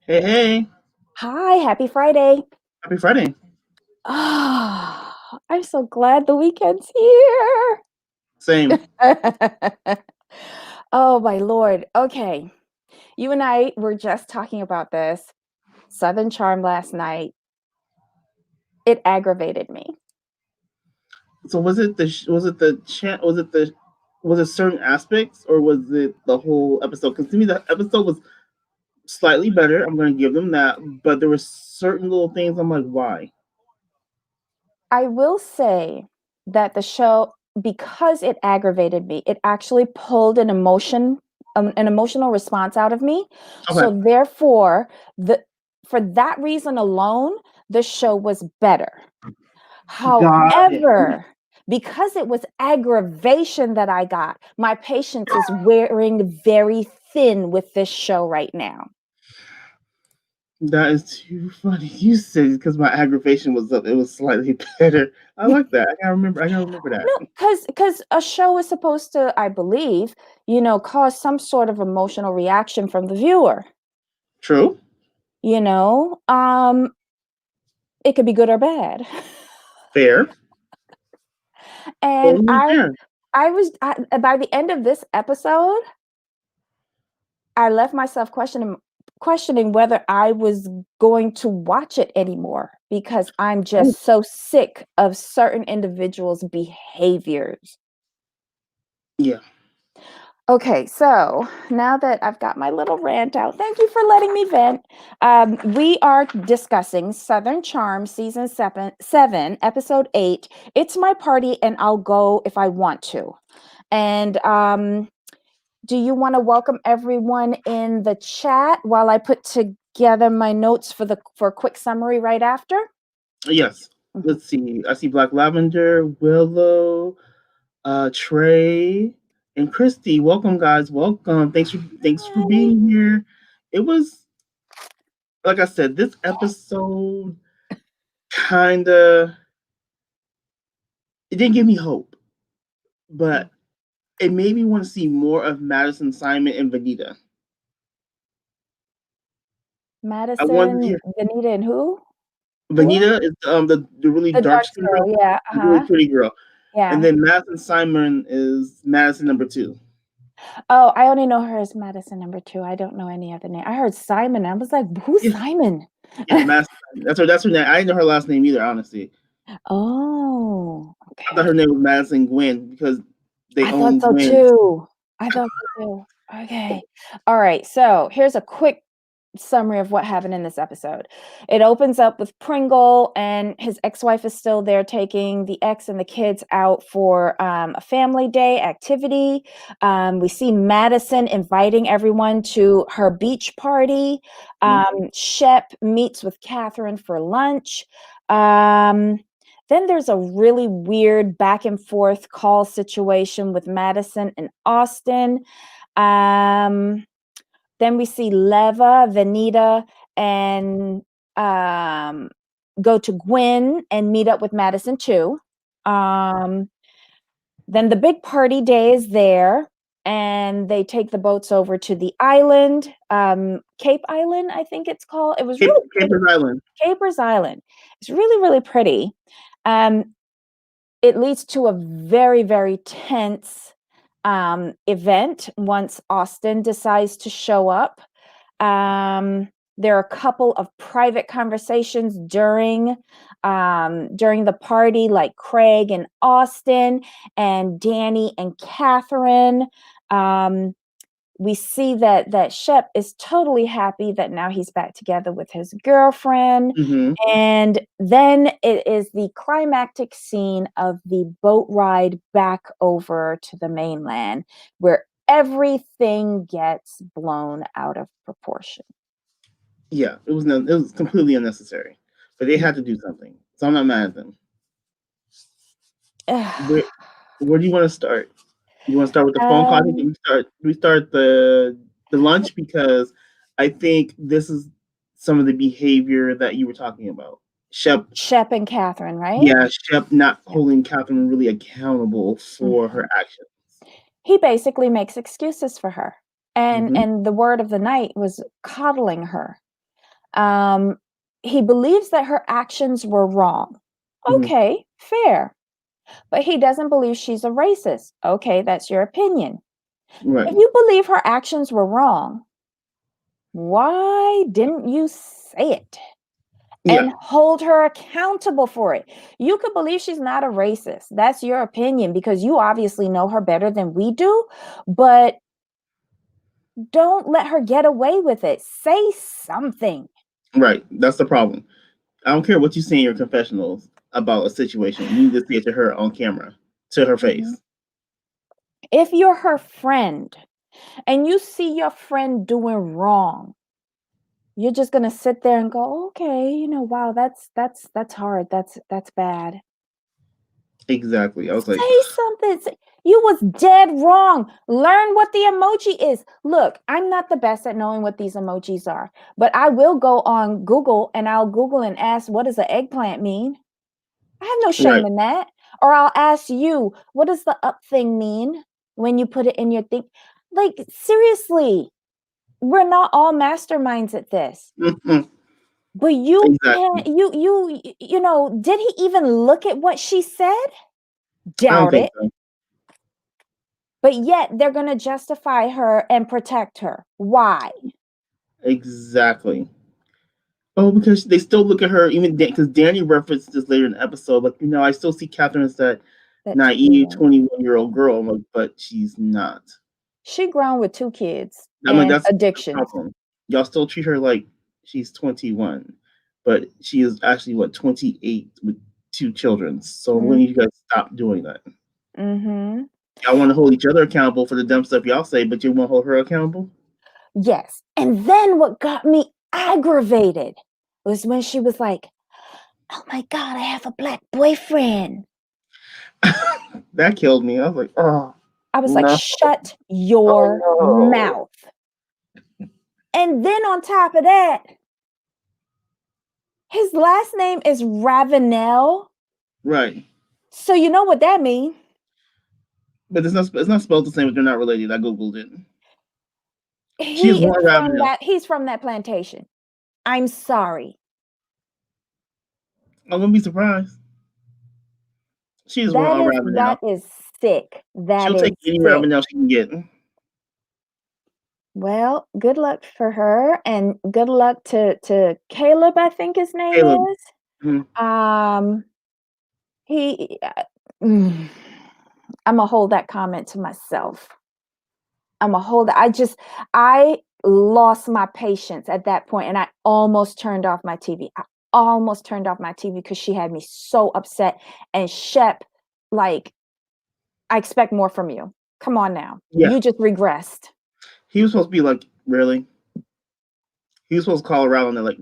Hey, hey, Hi, happy Friday. happy Friday. Oh, I'm so glad the weekend's here. Same. Oh, my Lord. Okay. You and I were just talking about this Southern Charm last night. It aggravated me. So was it the chat, was it certain aspects or was it the whole episode? Because to me, the episode was slightly better. I'm going to give them that, but there were certain little things I'm like, why? I will say that the show, because it aggravated me, it actually pulled an emotional response out of me. Okay, So therefore, the for that reason alone, the show was better. got it. However, because it was aggravation that I got, my patience is wearing very thin with this show right now. That is too funny. You said because my aggravation was up, it was slightly better. I like that. I gotta remember that. No, because a show is supposed to, I believe, cause some sort of emotional reaction from the viewer. True. You know, um, it could be good or bad. Fair. And Totally fair. by the end of this episode, I left myself questioning whether I was going to watch it anymore because I'm Oh, just so sick of certain individuals' behaviors. yeah. Okay, so now that I've got my little rant out, thank you for letting me vent. We are discussing Southern Charm, season 7, episode 8. It's my party, and I'll go if I want to. And do you want to welcome everyone in the chat while I put together my notes for a quick summary right after? Yes. Mhm. Let's see. I see Black Lavender, Willow, Trey, and Christy. Welcome, guys. Welcome. Thanks for Hi. being here. It was like I said, this episode kinda it didn't give me hope, but it made me want to see more of Madison, Simon, and Vanita. I wanted to Madison, hear Vanita, and who? Who? Vanita is the really The dark dark skinned girl, girl. Yeah. the really Uh-huh. pretty girl. And Yeah. then Madison Simon is Madison number two. Oh, I only know her as Madison number 2. I don't know any other name. I heard Simon. I was like, who's Yeah, Simon? yeah, Madison. That's her name. I didn't know her last name either, honestly. Oh, I thought okay. her name was Madison Gwen because they I thought own so Gwen's. too. I thought so too. Okay. All right. So here's a quick summary of what happened in this episode. It opens up with Pringle and his ex-wife is still there taking the ex and the kids out for a family day activity. We see Madison inviting everyone to her beach party. Shep meets with Catherine for lunch. Um, then there's a really weird back and forth call situation with Madison and Austin. Um, then we see Leva, Venita, and um, go to Gwen and meet up with Madison too. Um, then the big party day is there, and they take the boats over to the island, Cape Island, I think it's called. It was really pretty. Capers Island. Capers Island. It's really, really pretty. Um, it leads to a very, very tense event once Austin decides to show up. Um, there are a couple of private conversations during the party, like Craig and Austin, and Danny and Catherine. Um, we see that Shep is totally happy that now he's back together with his girlfriend. Mm-hmm. And then it is the climactic scene of the boat ride back over to the mainland, where everything gets blown out of proportion. Yeah, it was completely unnecessary, but they had to do something. So I'm not mad at them. Where where do you want to start? You want to start with the phone call? I think um, we start the lunch because I think this is some of the behavior that you were talking about. Shep, Shep and Catherine, right? yeah, Shep not Yeah. holding Catherine really accountable for her Mhm. actions. He basically makes excuses for her. And Hmm. and the word of the night was coddling her. Um, he believes that her actions were wrong. Mhm. Okay, fair. But he doesn't believe she's a racist. Okay, that's your opinion. If Right. you believe her actions were wrong, why didn't you say it Yeah. and hold her accountable for it? You could believe she's not a racist. That's your opinion because you obviously know her better than we do, but don't let her get away with it. Say something. Right. That's the problem. I don't care what you say in your confessionals about a situation. You need to say it to her on camera, to her Mhm. face. If you're her friend and you see your friend doing wrong, you're just gonna sit there and go, okay, wow, that's hard. That's bad. Exactly. I was like, Say something. You was dead wrong. Learn what the emoji is. Look, I'm not the best at knowing what these emojis are, but I will go on Google and I'll Google and ask, what does an eggplant mean? I have no shame right. in that. Or I'll ask you, what does the up thing mean when you put it in your thing? Like, seriously, we're not all masterminds at this. Mhm. But you Exactly. can't, did he even look at what she said? I don't Doubt think it. so. But yet they're going to justify her and protect her. Why? Exactly. Oh, because they still look at her, even because Danny referenced this later in the episode. Like, I still see Catherine as that That naive 21. 21-year-old girl. I'm like, but she's not. She grown with 2 kids I'm like, and that's the addictions. problem. Y'all still treat her like she's 21, but she is actually what 28 with 2 children. So when you guys stop doing that? Mm-hmm. Y'all want to hold each other accountable for the dumb stuff y'all say, but you won't hold her accountable. Yes. And then what got me aggravated was when she was like, oh my God, I have a black boyfriend. That killed me. I was like, oh I was like, no, shut your oh mouth. And then on top of that, his last name is Ravenel. no. Right. So you know what that means. But it's not spelled the same, but they're not related. I googled it. She is He is Warren from Ravenel. he's from that plantation. I'm sorry. I wouldn't be surprised. She is That Warren is Ravenel. that is sick. That She'll is take any sick. Ravenel she can get. Well, good luck for her and good luck to Caleb, I think his name Caleb. is. Mhm. Um he I'm gonna hold that comment to myself. I'm gonna hold it. I lost my patience at that point and I almost turned off my TV. I almost turned off my TV because she had me so upset. And Shep, like, I expect more from you. Come on now. Yeah. You just regressed. He was supposed to be like, really? He was supposed to call around and they're like,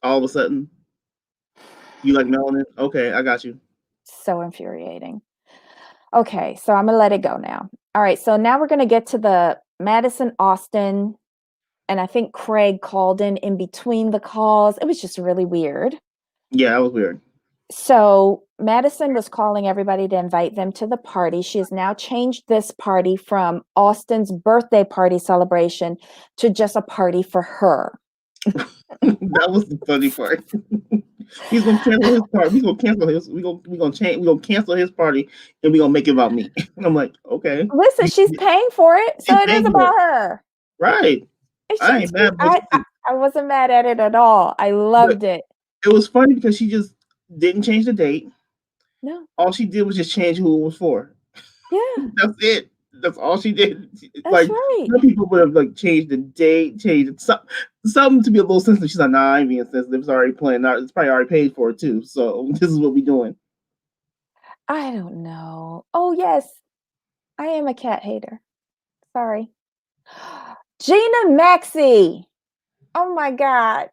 all of a sudden, you like melanin? Okay, I got you. So infuriating. Okay, so I'm gonna let it go now. All right, so now we're gonna get to the Madison Austin, and I think Craig called in between the calls. It was just really weird. Yeah, that was weird. So Madison was calling everybody to invite them to the party. She has now changed this party from Austin's birthday party celebration to just a party for her. That was the funny part. He's gonna cancel his party. He's gonna cancel his. We gonna change. We gonna cancel his party, and we gonna make it about me. I'm like, okay, Listen, she's paying for it, so he's it is paying for it, about her. right? I ain't mad, but I wasn't mad at it at all. I but loved it. it was funny because she just didn't change the date. No, All she did was just change who it was for. yeah, That's it. That's all she did. that's Like right. some people would have like changed the date, changed something to be a little sensitive. She's like, nah, I ain't being sensitive. It's already planned out. It's probably already paid for too. So this is what we doing. I don't know. Oh, yes, I am a cat hater. Sorry. Gina Maxey. Oh my God.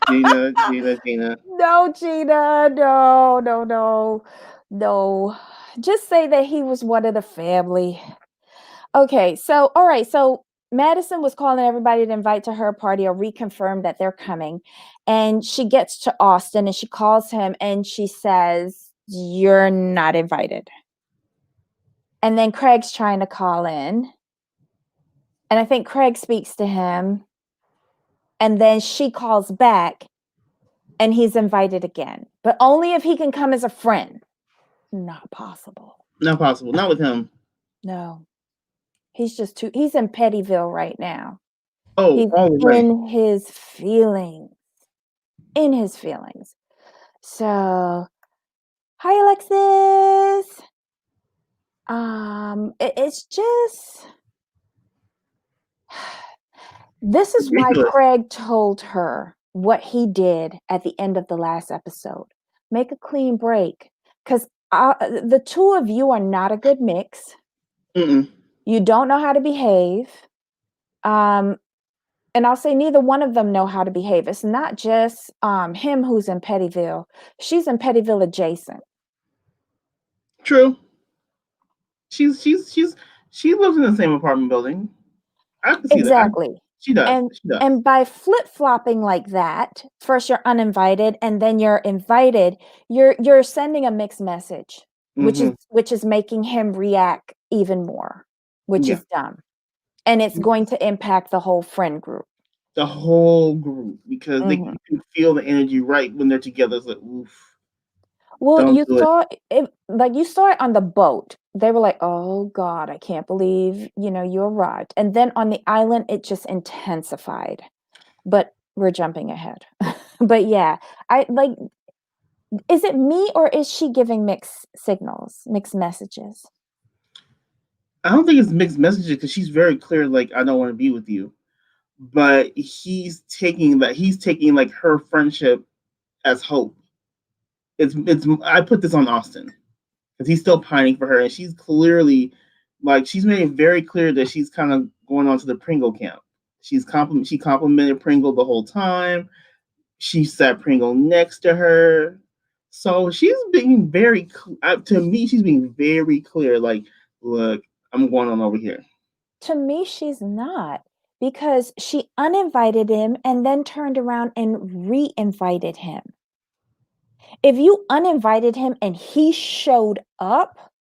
Gina. No, Gina. No, no, no, no. Just say that he was one of the family. Okay, so all right, so Madison was calling everybody to invite to her party or reconfirm that they're coming. And she gets to Austin and she calls him and she says, you're not invited. And then Craig's trying to call in. And I think Craig speaks to him. and then she calls back and he's invited again, but only if he can come as a friend. Not possible. Not possible. Not with him. No. He's just he's in Pettyville right now. Oh, He's all the way. in his feelings. In his feelings. So, hi Alexis. It's just this is why Ridiculous. Craig told her what he did at the end of the last episode. Make a clean break, because the two of you are not a good mix. Mm-mm. You don't know how to behave. And I'll say neither one of them know how to behave. It's not just him who's in Pettyville. She's in Pettyville adjacent. True. She lives in the same apartment building. I can see that. Exactly. She does. And She does. and by flip-flopping like that, first you're uninvited and then you're invited, you're sending a mixed message, Mm-hmm. which is making him react even more, which Yeah. is dumb. And it's going to impact the whole friend group. The whole group, because they Mhm. can feel the energy right when they're together. It's like, oof. Well, Don't you do it. saw it, like you saw it on the boat. They were like, "Oh God, I can't believe, you arrived." And then on the island, it just intensified. But we're jumping ahead. But yeah, I like, is it me or is she giving mixed signals, mixed messages? I don't think it's mixed messages, because she's very clear, like, I don't want to be with you. But he's taking like her friendship as hope. It's I put this on Austin, because he's still pining for her, and she's clearly, like, she's made it very clear that she's kind of going on to the Pringle camp. She complimented Pringle the whole time. She sat Pringle next to her. So she's being very, to me, she's being very clear. Like, look, I'm going on over here. To me, she's not, because she uninvited him and then turned around and re-invited him. If you uninvited him and he showed up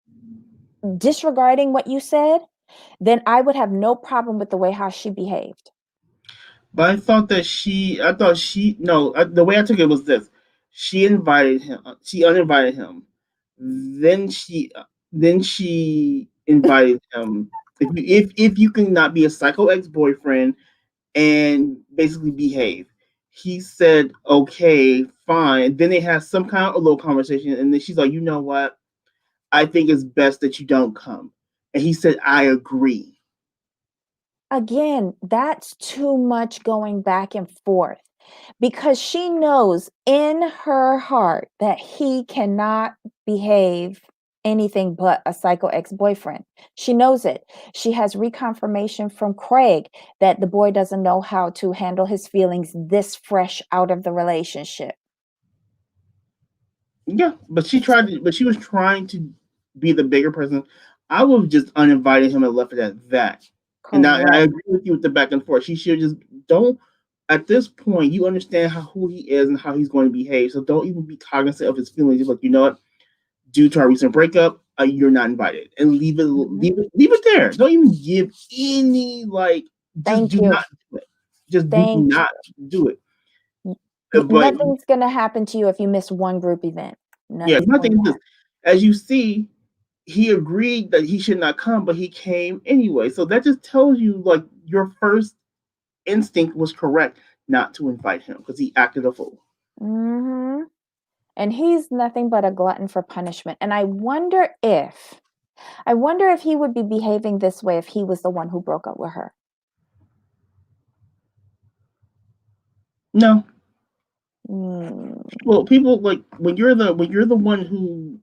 disregarding what you said, then I would have no problem with the way how she behaved. But no, the way I took it was this: she invited him, she uninvited him, then she invited him. If you can not be a psycho ex boyfriend and basically behave, he said okay, fine. Then they had some kind of a little conversation, and then she's like, you know what? I think it's best that you don't come. And he said, I agree. Again, that's too much going back and forth, because she knows in her heart that he cannot behave anything but a psycho ex-boyfriend. She knows it. She has reconfirmation from Craig that the boy doesn't know how to handle his feelings this fresh out of the relationship. Yeah, but she was trying to be the bigger person. I would have just uninvited him and left it at that. And I Correct. agree with you with the back and forth. She should just don't. At this point, you understand who he is and how he's going to behave. So don't even be cognizant of his feelings. Just like, you know what? Due to our recent breakup, you're not invited, and leave it there. Don't even give any, like. Just Thank do you. not do it. Just do Thank not do it. But Nothing's gonna happen to you if you miss one group event. yeah, Nothing's my going thing is to this: happen. as you see, he agreed that he should not come, but he came anyway. So that just tells you, like, your first instinct was correct not to invite him, because he acted a fool. Hmm. And he's nothing but a glutton for punishment. And I wonder if he would be behaving this way if he was the one who broke up with her. No, Mm. well, people, like, when you're the one who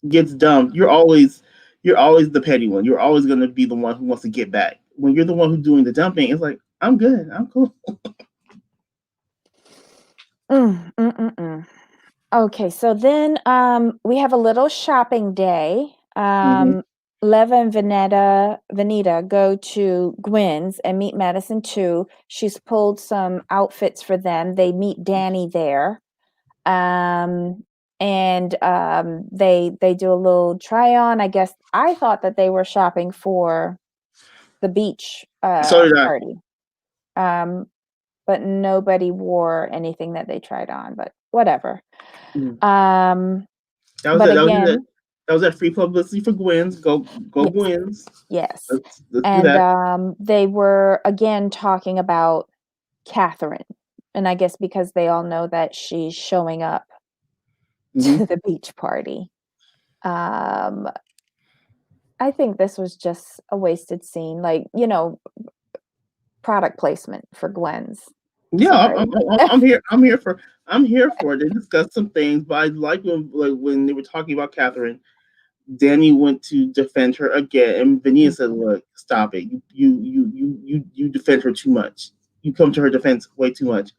gets dumped, you're always the petty one. You're always going to be the one who wants to get back. When you're the one who's doing the dumping, it's like, I'm good, I'm cool. Mm, mm, mm, mm. Okay, so then we have a little shopping day. Mm-hmm. Leva and Vanita go to Gwen's and meet Madison too. She's pulled some outfits for them. They meet Danny there. Um, and they do a little try on. I guess I thought that they were shopping for the beach So did I. party. Um, but nobody wore anything that they tried on, but whatever. Mhm. Um, That was but it. again, That was that free publicity for Gwen's. Go yes, Gwen's. yes. Let's do And that. they were again talking about Catherine. And I guess because they all know that she's showing up Hmm. to the beach party. Um, I think this was just a wasted scene, like, product placement for Gwen's. Yeah, Sorry. I'm here. I'm here for it. They discussed some things, but I like when they were talking about Catherine. Danny went to defend her again, and Vania said, Mhm. "Look, stop it. You defend her too much. You come to her defense way too much."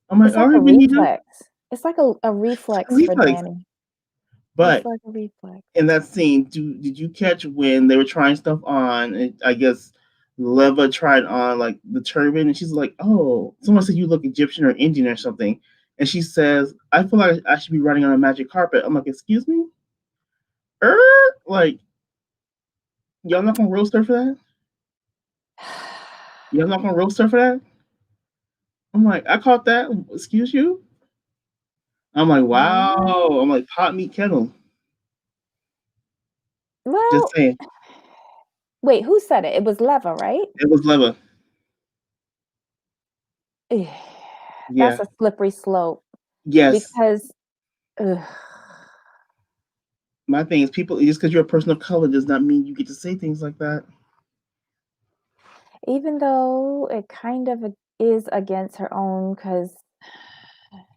I'm like, It's "All like a right, Vania, reflex. It's like a reflex for reflex." Danny. It's But like a reflex. in that scene, did you catch when they were trying stuff on? And I guess Leva tried on like the turban, and she's like, "Oh, someone said you look Egyptian or Indian or something," and she says, "I feel like I should be riding on a magic carpet." I'm like, "Excuse me, like y'all not gonna roast her for that? Y'all not gonna roast her for that?" I'm like, "I caught that. Excuse you." I'm like, What? "Wow." I'm like, "Pot meat kettle." Just Well, saying. wait, who said it? It was Leva, right? It was Leva. Ugh, that's Yeah. a slippery slope Yes. because ugh, My thing is, people just because you're a person of color does not mean you get to say things like that. even though it kind of is against her own, because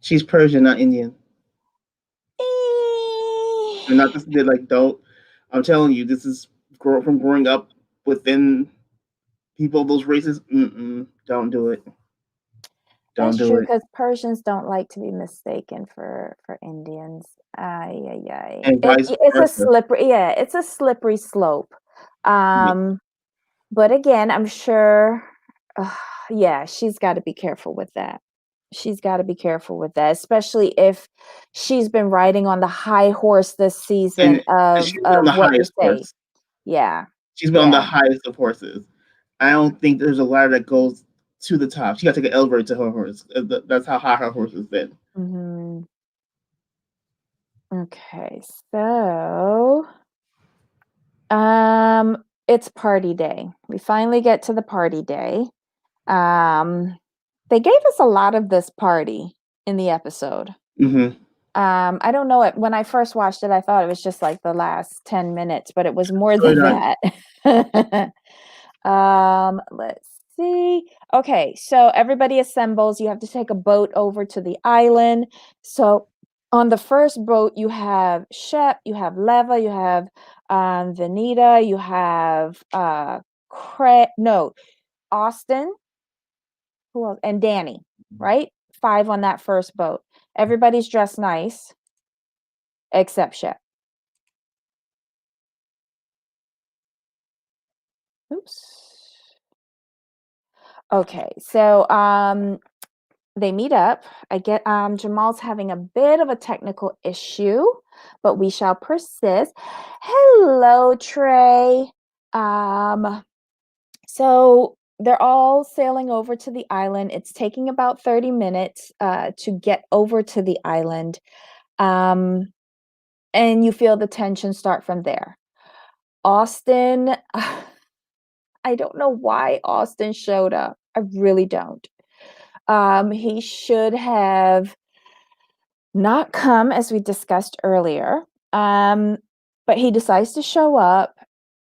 She's Persian, not Indian. And not this, they're like, don't. I'm telling you, this is from growing up within people of those races. Don't do it. Don't that's do true it. because Persians don't like to be mistaken for Indians. Ay, ay, ay. And vice It's a versa. slippery, yeah, it's a slippery slope. Yeah. Um, but again, I'm sure, uh, yeah, she's got to be careful with that. She's got to be careful with that, especially if she's been riding on the high horse this season And of she's been on of the what you highest say. horse. Yeah, She's been on the yeah. highest of horses. I don't think there's a ladder that goes to the top. She got to take an elevator to her horse. That's how high her horse has been. Mhm. Okay, so it's party day. We finally get to the party day. Um, they gave us a lot of this party in the episode. Mm-hmm. I don't know it when I first watched it, I thought it was just like the last 10 minutes, but it was more So than did I. that. Let's see. Okay, so everybody assembles. You have to take a boat over to the island. So on the first boat, you have Shep, you have Leva, you have Vanita, you have no, Austin, who else? And Danny, right? 5 on that first boat. Everybody's dressed nice except Shep. Oops. Okay, so they meet up. I get Jamal's having a bit of a technical issue, but we shall persist. Hello, Trey. Um, so they're all sailing over to the island. It's taking about 30 minutes to get over to the island. Um, and you feel the tension start from there. Austin, I don't know why Austin showed up. I really don't. He should have not come as we discussed earlier. Um, but he decides to show up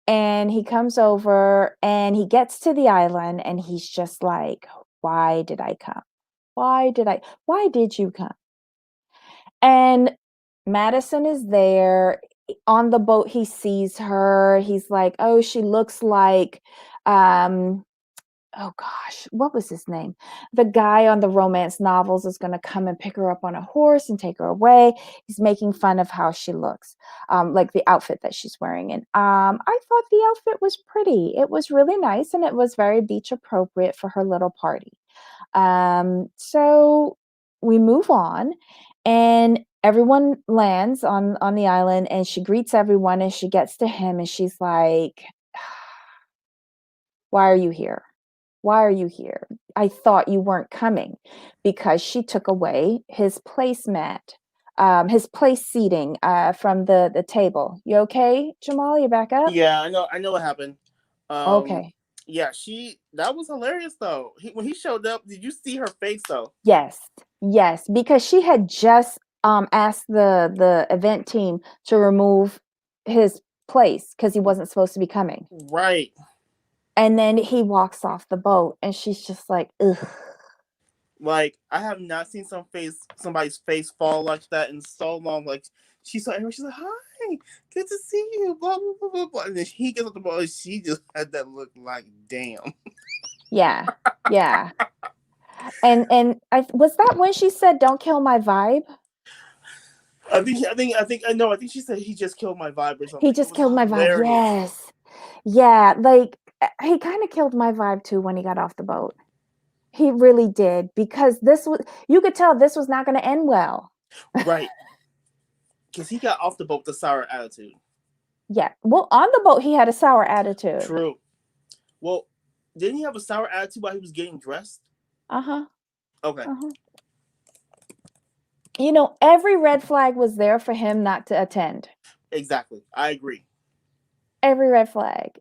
and he comes over and he gets to the island and he's just like, why did I come? Why did you come? And Madison is there on the boat. He sees her. He's like, oh, she looks like, oh gosh, what was his name? The guy on the romance novels is going to come and pick her up on a horse and take her away. He's making fun of how she looks, like the outfit that she's wearing. And I thought the outfit was pretty. It was really nice and it was very beach appropriate for her little party. So we move on and everyone lands on the island and she greets everyone and she gets to him and she's like, why are you here? Why are you here? I thought you weren't coming," because she took away his placemat, his place seating from the table. You okay, Jamal? You back up? Yeah, I know what happened. Okay. Yeah, that was hilarious though. When he showed up, did you see her face though? Yes. Yes, because she had just asked the event team to remove his place because he wasn't supposed to be coming. Right. And then he walks off the boat and she's just like, ugh. Like I have not seen somebody's face fall like that in so long. Like she saw everyone, she's like, "Hi, good to see you." Blah blah blah blah blah. And then he gets up the boat, and she just had that look like, "Damn." Yeah. Yeah. And was that when she said, "Don't kill my vibe"? I think she said he just killed my vibe or He something. It just was killed my vibe. hilarious. Yes. Yeah, like he kind of killed my vibe too when he got off the boat. He really did, because you could tell this was not going to end well. Right. Because he got off the boat with a sour attitude. Yeah. Well, on the boat he had a sour attitude. True. Well, didn't he have a sour attitude while he was getting dressed? Uh-huh. Okay. Uh-huh. You know, every red flag was there for him not to attend. Exactly. I agree. Every red flag,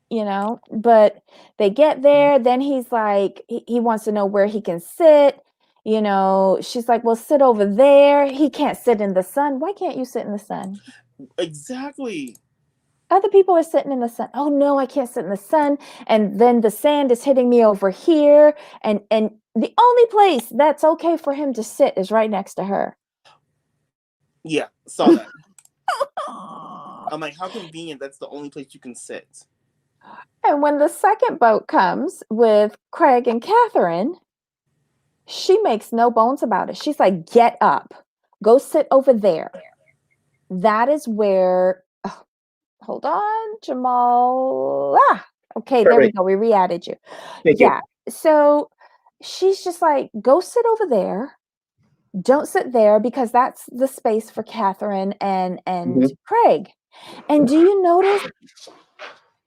you know, but they get there, then he's like, he wants to know where he can sit. You know, she's like, well, sit over there. He can't sit in the sun. Why can't you sit in the sun? Exactly. Other people are sitting in the sun. Oh no, I can't sit in the sun. And then the sand is hitting me over here. And the only place that's okay for him to sit is right next to her. Yeah, saw that. I'm like, how convenient that's the only place you can sit. And when the second boat comes with Craig and Catherine, she makes no bones about it. She's like, get up, go sit over there. That is where, oh, hold on, Jamal. Okay, there we go. We re-added you. Thank Yeah. you. So she's just like, go sit over there. Don't sit there, because that's the space for Catherine and Craig. And do you notice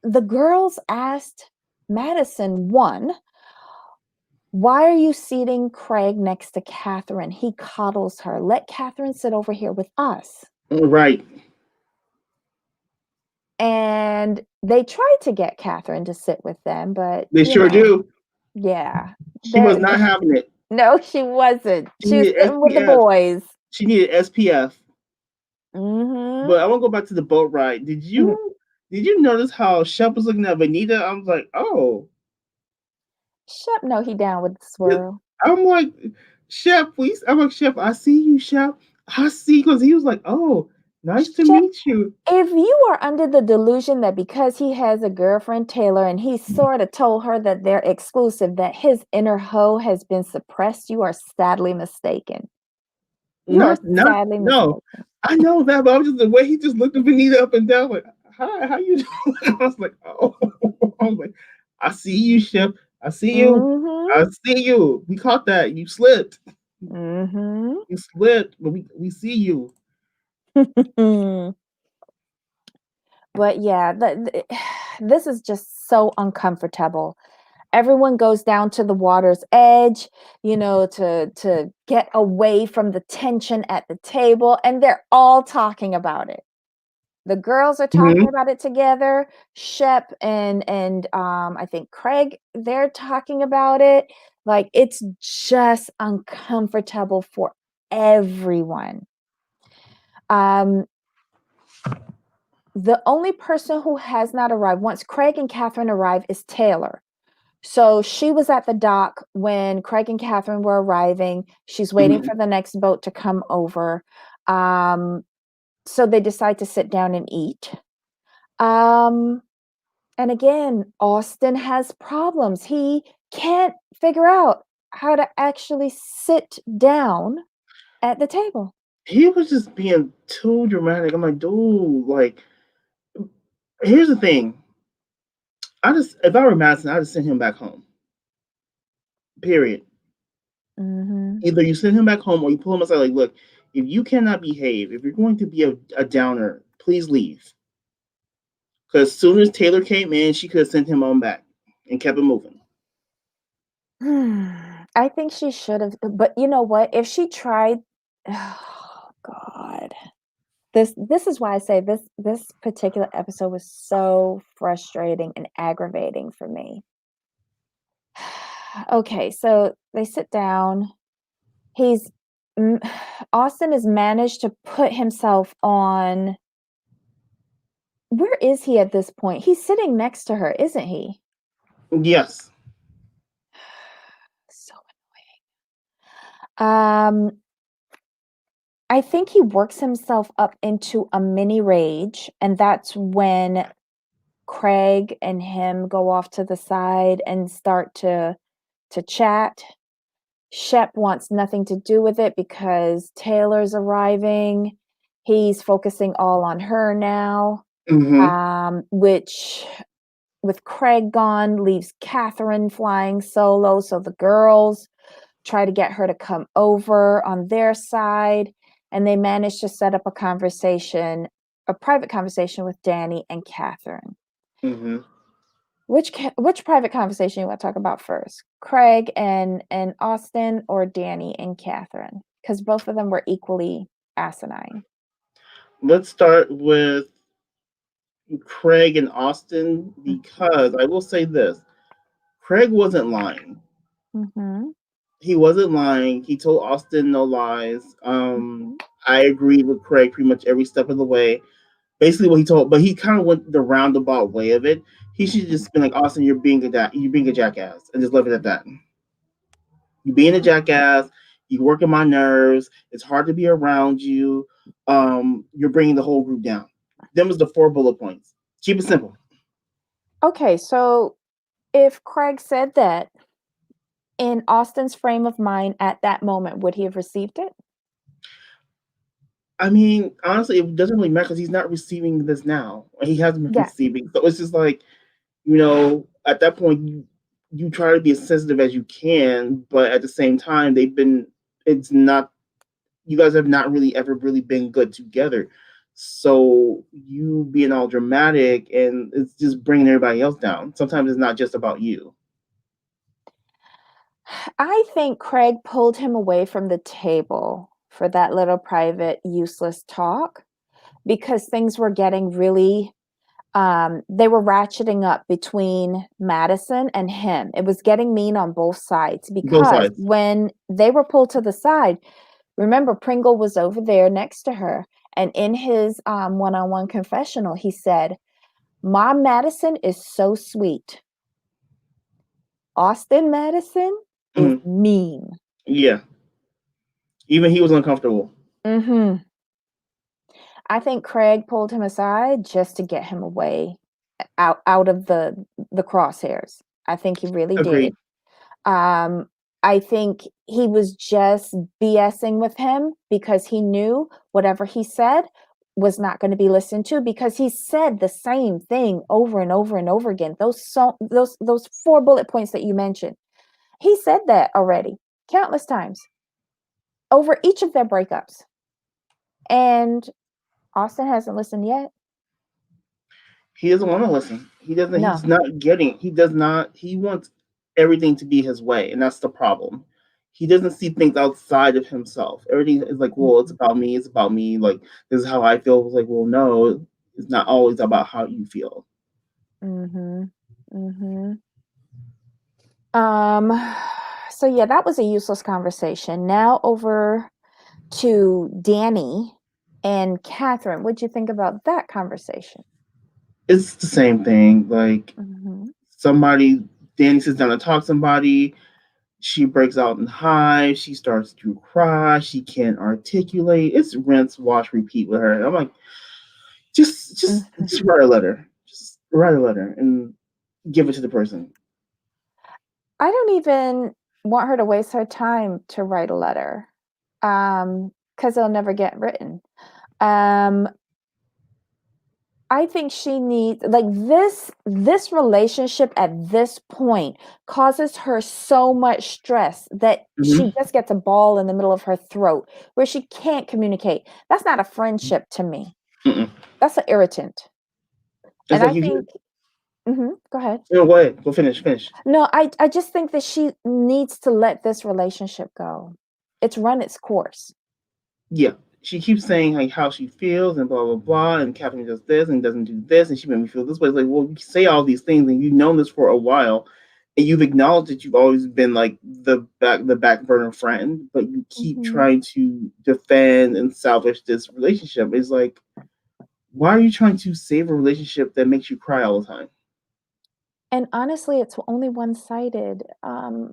the girls asked Madison, one, why are you seating Craig next to Catherine? He coddles her. Let Catherine sit over here with us. Right. And they tried to get Catherine to sit with them, but They sure do. Yeah. She was not having it. No, she wasn't. She was sitting with the boys. She needed SPF. Mm-hmm. But I want to go back to the boat ride. Did you notice how Shep was looking at Vanita? I was like, oh. Shep, no, he down with the swirl. I'm like, Shep, please. I'm like, Shep, I see you, Shep. I see, because he was like, oh, nice to meet you. If you are under the delusion that because he has a girlfriend, Taylor, and he sort of told her that they're exclusive, that his inner hoe has been suppressed, you are sadly mistaken. No, I know that, but I was just the way he just looked at Vanita up and down, like, hi, how you doing? I was like, oh, I was like, I see you, Shep. I see you. Mm-hmm. I see you. We caught that. You slipped. Mm-hmm. You slipped, but we see you. But yeah, this is just so uncomfortable. Everyone goes down to the water's edge, you know, to get away from the tension at the table, and they're all talking about it. The girls are talking about it together. Shep and I think Craig, they're talking about it. Like, it's just uncomfortable for everyone. The only person who has not arrived once Craig and Catherine arrive is Taylor. So she was at the dock when Craig and Catherine were arriving. She's waiting for the next boat to come over. So they decide to sit down and eat. And again, Austin has problems. He can't figure out how to actually sit down at the table. He was just being too dramatic. I'm like, dude, like, here's the thing. If I were Madison, I'd just send him back home. Period. Mm-hmm. Either you send him back home or you pull him aside, like, look, if you cannot behave, if you're going to be a downer, please leave. Because as soon as Taylor came in, she could have sent him on back and kept it moving. I think she should have, but you know what? If she tried, oh God. This is why I say this particular episode was so frustrating and aggravating for me. Okay, so they sit down. He's m Austin has managed to put himself on where is he at this point? He's sitting next to her, isn't he? Yes. So annoying. I think he works himself up into a mini rage, and that's when Craig and him go off to the side and start to chat. Shep wants nothing to do with it because Taylor's arriving. He's focusing all on her now, Mhm. which with Craig gone leaves Catherine flying solo. So the girls try to get her to come over on their side, and they manage to set up a private conversation with Danny and Catherine. Mhm. Which private conversation you want to talk about first? Craig and Austin, or Danny and Catherine? Because both of them were equally asinine. Let's start with Craig and Austin because I will say this: Craig wasn't lying. Mm-hmm. He wasn't lying. He told Austin no lies. Mm-hmm. I agreed with Craig pretty much every step of the way. Basically, what he told, but he kind of went the roundabout way of it. He should just been like, Austin, you're being a jackass, and just leave it at that. You being a jackass. You working my nerves. It's hard to be around you. You're bringing the whole group down. Them was the 4 bullet points. Keep it simple. Okay, so if Craig said that in Austin's frame of mind at that moment, would he have received it? I mean, honestly, it doesn't really matter because he's not receiving this now. He hasn't been Yeah. receiving, so it's just like, at that point, you try to be as sensitive as you can, but at the same time, they've been. It's not. You guys have not really ever really been good together. So you being all dramatic and it's just bringing everybody else down. Sometimes it's not just about you. I think Craig pulled him away from the table for that little private, useless talk because things were getting really they were ratcheting up between Madison and him. It was getting mean on both sides Both because sides. when they were pulled to the side, remember Pringle was over there next to her, and in his one-on-one confessional, he said, "Mom Madison is so sweet. Austin Madison is Mhm. mean." Yeah. Even he was uncomfortable. Mhm. I think Craig pulled him aside just to get him away out of the crosshairs. I think he really Agreed. did. Um, I think he was just BSing with him because he knew whatever he said was not going to be listened to because he said the same thing over and over and over again. Those 4 bullet points that you mentioned, he said that already countless times over each of their breakups, and Austin hasn't listened yet. He doesn't want to listen. He doesn't. He's No. not getting. He does not. He wants everything to be his way, and that's the problem. He doesn't see things outside of himself. Everything is like, well, it's Mhm. about me. It's about me. Like, this is how I feel. It's like, well, no, it's not always about how you feel. Mhm. Mhm. Um, so yeah, that was a useless conversation. Now over to Danny and Catherine. What'd you think about that conversation? It's the same thing. Like Mhm. somebody, Danny sits down to talk to somebody. She breaks out in hives. She starts to cry. She can't articulate. It's rinse, wash, repeat with her. And I'm like, just, just, Mhm. just write a letter. Just write a letter and give it to the person. I don't even want her to waste her time to write a letter, because it'll never get written. Um, I think she needs like this relationship at this point causes her so much stress that she Mm-hmm. just gets a ball in the middle of her throat where she can't communicate. That's not a friendship to me. Mm-mm. That's an irritant. It's And like I you think hear. Go ahead. No, go ahead. Go finish. No, I just think that she needs to let this relationship go. It's run its course. Yeah. She keeps saying like how she feels and blah blah blah, and Catherine does this and doesn't do this, and she made me feel this way. It's like, well, you say all these things, and you've known this for a while, and you've acknowledged that you've always been like the back burner friend, but you keep Mhm. trying to defend and salvage this relationship. It's like, why are you trying to save a relationship that makes you cry all the time? And honestly, it's only one-sided. I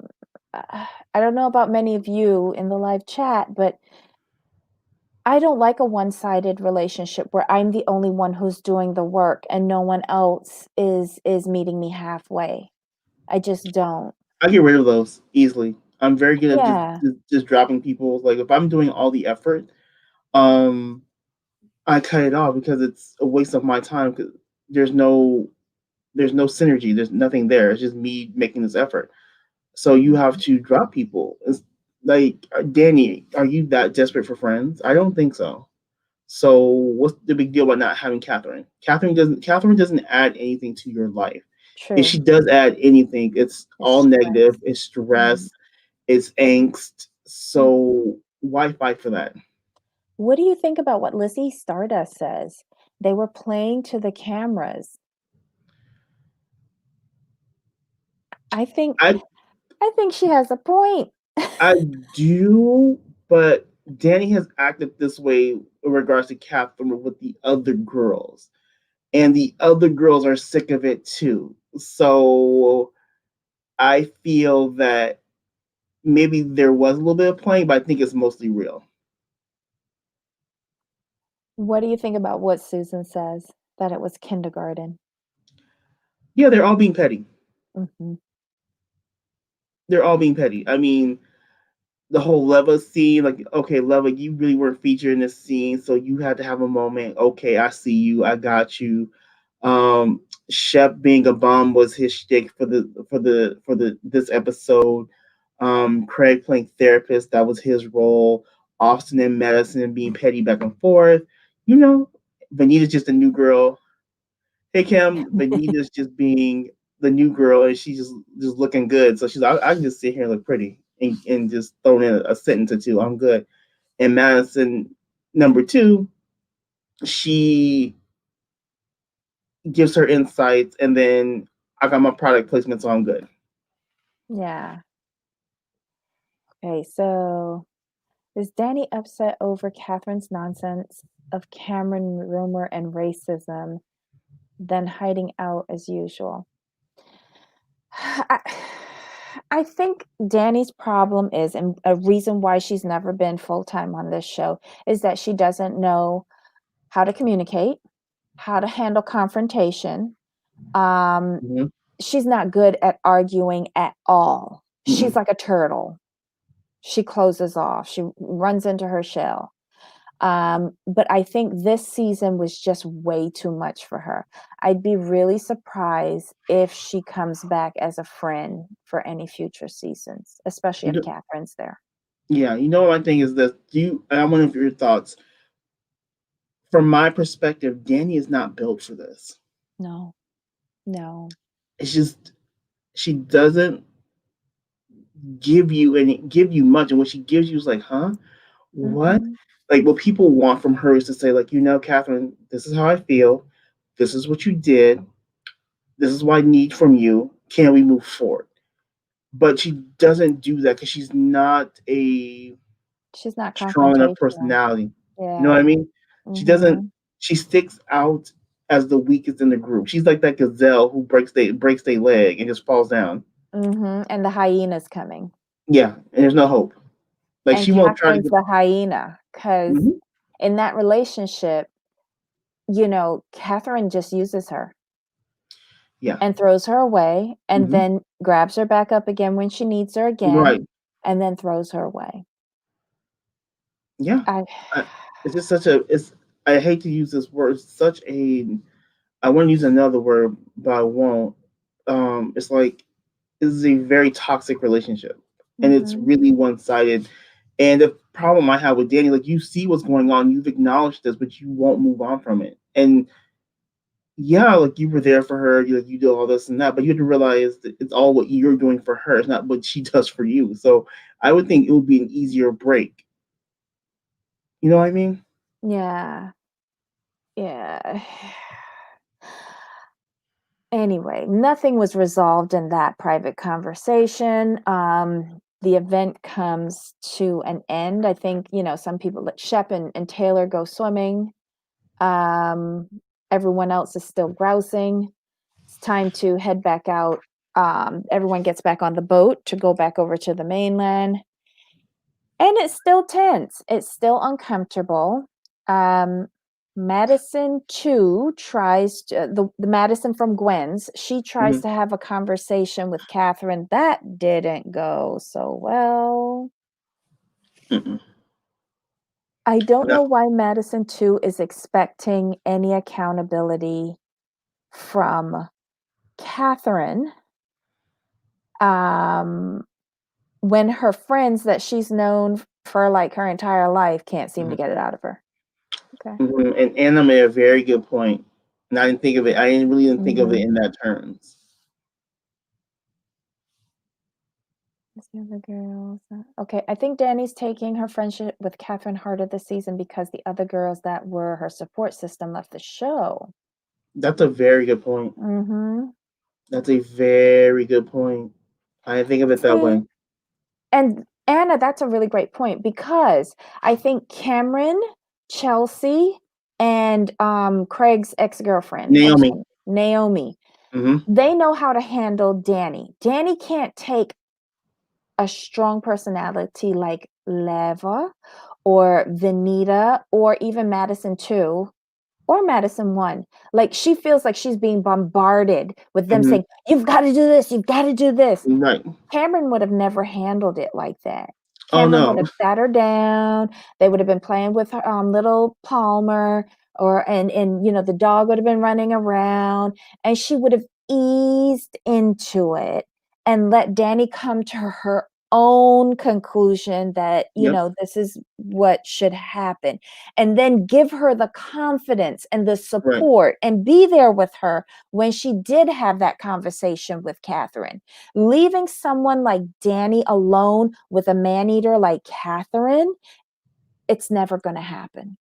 don't know about many of you in the live chat, but I don't like a one-sided relationship where I'm the only one who's doing the work and no one else is meeting me halfway. I just don't. I get rid of those easily. I'm very good at just Yeah, just, just dropping people. Like if I'm doing all the effort, um, I cut it off because it's a waste of my time. Because there's no there's no synergy. There's nothing there. It's just me making this effort. So you have mhm, to drop people. It's like Danny, are you that desperate for friends? I don't think so. So what's the big deal about not having Catherine? Catherine doesn't add anything to your life. If true. she does add anything, it's It's all negative. stress. It's Mhm, stress. It's angst. mm. So why fight for that? What do you think about what Lizzie Stardust says? They were playing to the cameras. I think I I think she has a point. I do, but Danny has acted this way in regards to Catherine with the other girls, and the other girls are sick of it too. So I feel that maybe there was a little bit of playing, but I think it's mostly real. What do you think about what Susan says, that it was kindergarten? Yeah, they're all being petty. Mhm. They're all being petty. I mean, the whole Leva scene, like, okay, Leva, you really weren't featured in this scene, so you had to have a moment. Okay, I see you, I got you. Shep being a bum was his shtick for the this episode. Craig playing therapist, that was his role. Austin and Madison being petty back and forth. You know, Vanita's just a new girl. Hey Kim, Vanita's just being the new girl, and she's just looking good. So she's I can just sit here and look pretty and just throw in a sentence or two. I'm good. And Madison, number two, she gives her insights, and then I got my product placement, so I'm good. Yeah. Okay, so is Danny upset over Catherine's nonsense of Cameron rumor and racism, then hiding out as usual? I, I think Danny's problem is, and a reason why she's never been full time on this show, is that she doesn't know how to communicate, how to handle confrontation. Um, Mm-hmm. she's not good at arguing at all. She's Mm-mm. like a turtle. She closes off. She runs into her shell. But I think this season was just way too much for her. I'd be really surprised if she comes back as a friend for any future seasons, especially You if know, Catherine's there. yeah, you know what my thing is this. Do you? I want to know your thoughts. From my perspective, Danny is not built for this. No, no. It's just she doesn't give you much, and what she gives you is like, huh? What? Mhm. Like what people want from her is to say, like, Catherine, this is how I feel. This is what you did. This is what I need from you. Can we move forward? But she doesn't do that because she's not a She's not strong enough confrontational. personality. You know what I Yeah. mean? She doesn't. Mhm. She sticks out as the weakest in the group. She's like that gazelle who breaks their leg and just falls down. Mhm. And the hyena's coming. Yeah, and there's no hope. Like And she won't try to Catherine's get. the hyena because Mhm. in that relationship, Catherine just uses her Yeah. and throws her away and Hmm. then grabs her back up again when she needs her again Right. and then throws her away. Yeah. I I, it's just such a. It's. I hate to use this word. It's such a. I want to use another word, but I won't. It's like this is a very toxic relationship, and it's Mhm. really one sided. And the problem I have with Danny, like you see what's going on, you've acknowledged this, but you won't move on from it, and yeah, like you were there for her, you do all this and that, but you have to realize that it's all what you're doing for her. It's not what she does for you. So I would think it would be an easier break. You know what I mean? Yeah. Yeah. Anyway, nothing was resolved in that private conversation. The event comes to an end. I think, some people let Shep and Taylor go swimming. Um, Everyone else is still grousing. It's time to head back out. Everyone gets back on the boat to go back over to the mainland. And it's still tense. It's still uncomfortable. Um, Madison too tries to, the Madison from Gwen's. She tries Hmm. to have a conversation with Catherine. That didn't go so well. Mm-mm. I don't No, know why Madison too is expecting any accountability from Catherine. Um, when her friends that she's known for like her entire life can't seem to mhm, get it out of her. Okay. mhm, and Anna made a very good point, and I didn't think of it. I didn't really didn't think of it Mhm. in that terms. What's the other girls? Okay, I think Danny's taking her friendship with Catherine harder this season because the other girls that were her support system left the show. That's a very good point. Mhm. That's a very good point. I didn't think of it that way. See, and Anna, that's a really great point because I think Cameron, Chelsea, and Craig's ex-girlfriend, what was Naomi. her name? Naomi, Hmm. they know how to handle Danny. Danny can't take a strong personality like Leva or Venita or even Madison 2 or Madison 1. Like she feels like she's being bombarded with them Hmm. saying, "You've got to do this, you've got to do this." Right. Cameron would have never handled it like that. Oh Cameron would no. have sat her down. They would have been playing with her, little Palmer, or and the dog would have been running around, and she would have eased into it and let Danny come to her own conclusion that Yep. this is what should happen, and then give her the confidence and the Right. support and be there with her when she did have that conversation with Catherine. Leaving someone like Danny alone with a man-eater like Catherine, it's never gonna happen.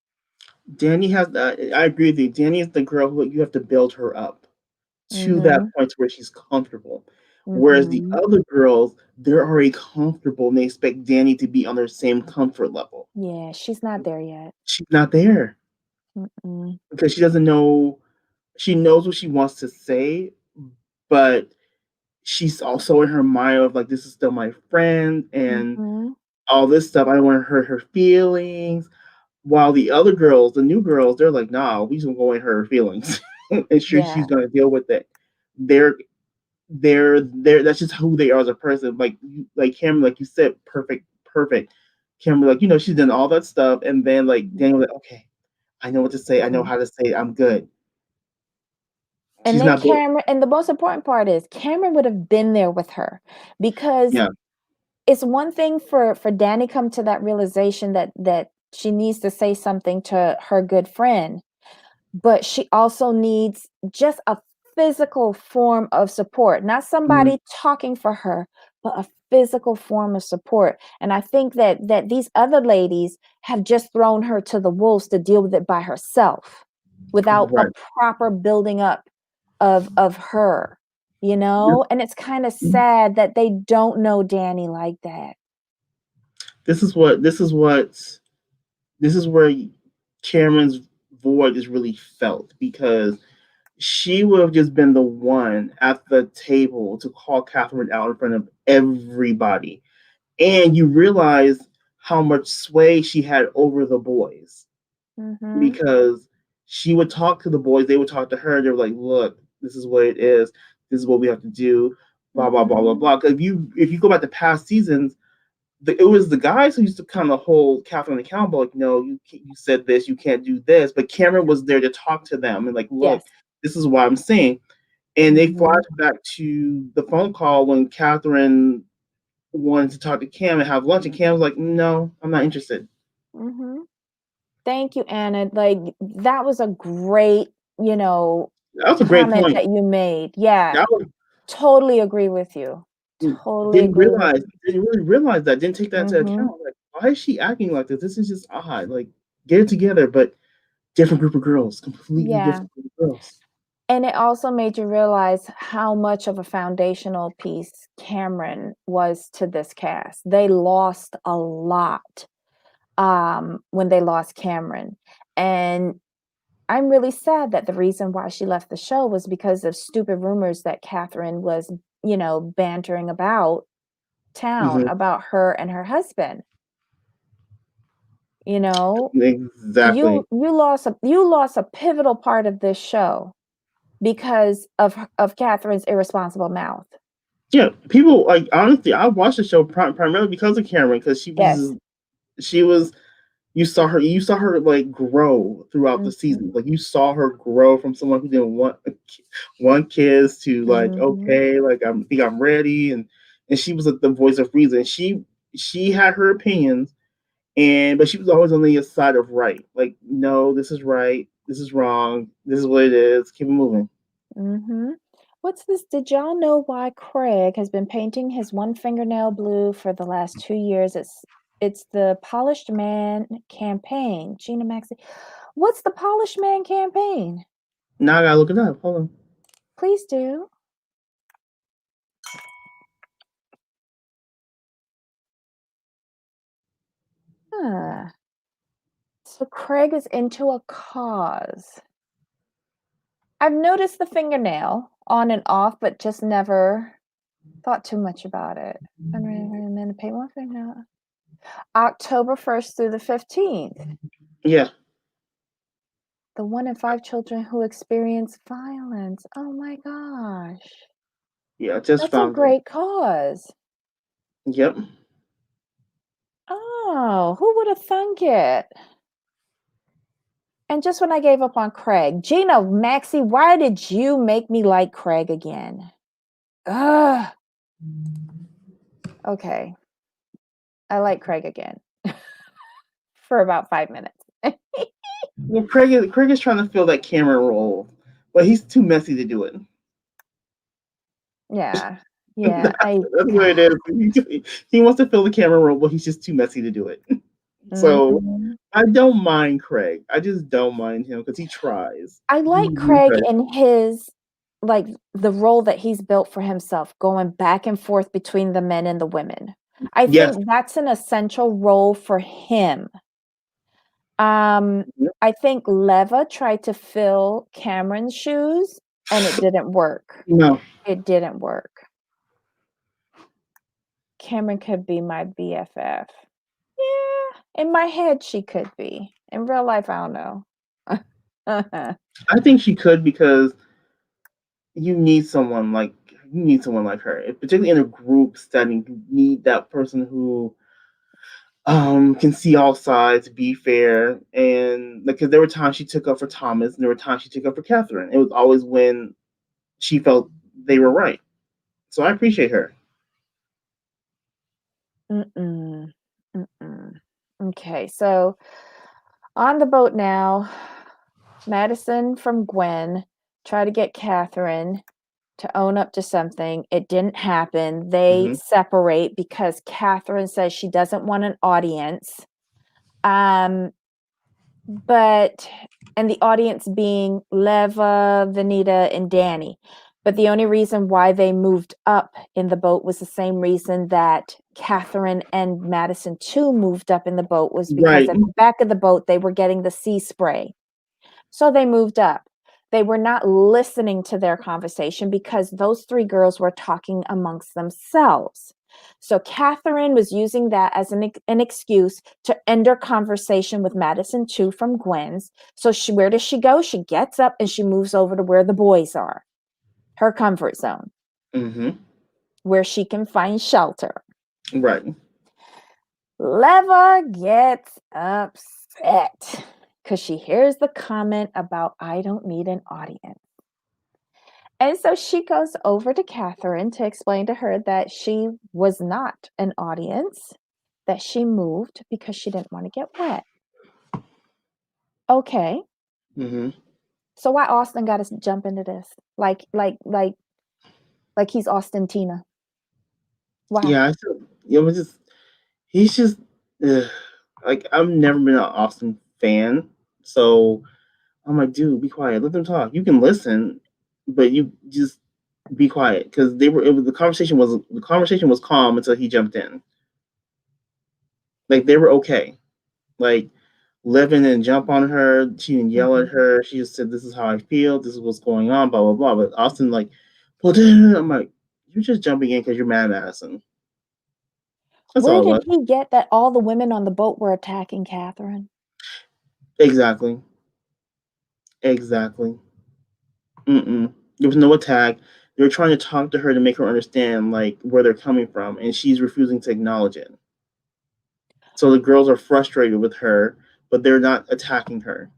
Danny has that. I agree with you. Danny is the girl who you have to build her up to that Mhm, point where she's comfortable. Whereas the mhm. other girls, they're already comfortable and they expect Danny to be on their same comfort level. Yeah, she's not there yet. She's not there Mm-mm. because she doesn't know. She knows what she wants to say, but she's also in her mind of like, this is still my friend and Mhm. all this stuff. I don't want to hurt her feelings. While the other girls, the new girls, they're like, nah, we just gonna go in her feelings. And sure she's Yeah. gonna deal with it. They're they're that's just who they are as a person. Like Cameron, like you said, perfect. Cameron, like, she's done all that stuff, and then like Mhm, Daniel, like, okay, I know what to say, I know mhm. how to say it, I'm good. And She's then not built. Cameron, and the most important part is Cameron would have been there with her because Yeah, it's one thing for Danny come to that realization that she needs to say something to her good friend, but she also needs just a physical form of support, not mhm, somebody talking for her, but a physical form of support. And I think that these other ladies have just thrown her to the wolves to deal with it by herself without a right. proper building up of her, This, and it's kind of sad that they don't know Danny like that. this is where Cameron's void is really felt because she would have just been the one at the table to call Catherine out in front of everybody. And you realize how much sway she had over the boys Mhm. because she would talk to the boys, they would talk to her, they were like, look, this is what it is, this is what we have to do, blah blah blah blah Mhm. blah. If you go back to past seasons, it was the guys who used to kind of hold Catherine accountable, like, no, you said this, you can't do this. But Cameron was there to talk to them and like, look, Yes. this is what I'm saying. And they Mhm. flash back to the phone call when Catherine wanted to talk to Cam and have lunch, and Cam was like, no, I'm not interested. Mhm. Thank you, Anna. Like, that was a great, That was a great comment point. that you made. Yeah, That was totally agree with you. Totally didn't agree with realize you. didn't really realize that, didn't take that into Mhm. account, like, why is she acting like this? This is just odd, like, get it together, but different group of girls, completely Yeah. different group of girls. And it also made you realize how much of a foundational piece Cameron was to this cast. They lost a lot, when they lost Cameron, and I'm really sad that the reason why she left the show was because of stupid rumors that Catherine was, bantering about town Mhm. about her and her husband, you know? Exactly. You lost a pivotal part of this show because of Catherine's irresponsible mouth. Yeah, people like, honestly, I watched the show primarily because of Cameron, because Yes. she was you saw her, like, grow throughout the Mhm, season. Like, you saw her grow from someone who didn't want kids to, like, mhm, okay, like, I'm ready, and she was, like, the voice of reason. She had her opinions, but she was always on the side of right. Like, no, this is right, this is wrong, this is what it is. Keep it moving. mhm. What's this? Did y'all know why Craig has been painting his one fingernail blue for the last 2 years? It's the Polished Man campaign. Gina Maxey. What's the Polished Man campaign? Now I gotta look it up. Hold on. Please do. Huh. So Craig is into a cause. I've noticed the fingernail on and off, but just never thought too much about it. I'm gonna paint one fingernail. October 1st through the 15th. Yeah, The 1 in 5 children who experience violence. Oh my gosh. yeah, I just That's a found it. great cause. Yep. Oh, who would have thunk it? And just when I gave up on Craig, Gina, Maxie, why did you make me like Craig again? Ugh. Okay, I like Craig again for about 5 minutes. Well, Craig is trying to fill that camera role, but he's too messy to do it. Yeah, yeah, That's what it is. He wants to fill the camera role, but he's just too messy to do it. So Mhm. I don't mind Craig. I just don't mind him because he tries. I He like really Craig tries. in his like, the role that he's built for himself, going back and forth between the men and the women. I Yes. think that's an essential role for him. Um, Yep. I think Leva tried to fill Cameron's shoes, and it didn't work. No, It didn't work. Cameron could be my BFF. Yeah, in my head, she could be. In real life, I don't know. I think she could, because you need someone like her, particularly in a group setting. You need that person who can see all sides, be fair, and because there were times she took up for Thomas, and there were times she took up for Catherine. It was always when she felt they were right. So I appreciate her. Mm-mm. Mm-mm. Okay, so on the boat now, Madison from Gwen try to get Catherine to own up to something. It didn't happen. They Hmm. separate because Catherine says she doesn't want an audience. Um, but and the audience being Leva, Vanita, and Danny. But the only reason why they moved up in the boat was the same reason that Catherine and Madison too moved up in the boat, was because Right. at the back of the boat they were getting the sea spray. So they moved up. They were not listening to their conversation because those 3 girls were talking amongst themselves. So Catherine was using that as an excuse to end her conversation with Madison too from Gwen's. So where does she go? She gets up and she moves over to where the boys are, her comfort zone, Hmm. where she can find shelter. Right. Leva gets upset because she hears the comment about, I don't need an audience. And so she goes over to Catherine to explain to her that she was not an audience, that she moved because she didn't want to get wet. Okay, Hmm. So why Austin gotta jump into this? Like he's Austin Tina. Why? Yeah, I feel it was just he's just ugh, like I've never been an Austin fan, so I'm like, dude, be quiet, let them talk. You can listen, but you just be quiet because they were. It was the conversation was calm until he jumped in. Like they were okay. Like Levin didn't jump on her. She didn't yell at Mhm. her. She just said, "This is how I feel. This is what's going on." Blah blah blah. But Austin like, well, I'm like, you're just jumping in because you're mad at Madison. That's Where all it did was. he get that all the women on the boat were attacking Catherine? Exactly. Exactly. Mm-mm. There was no attack. They were trying to talk to her to make her understand like where they're coming from, and she's refusing to acknowledge it. So the girls are frustrated with her, but they're not attacking her.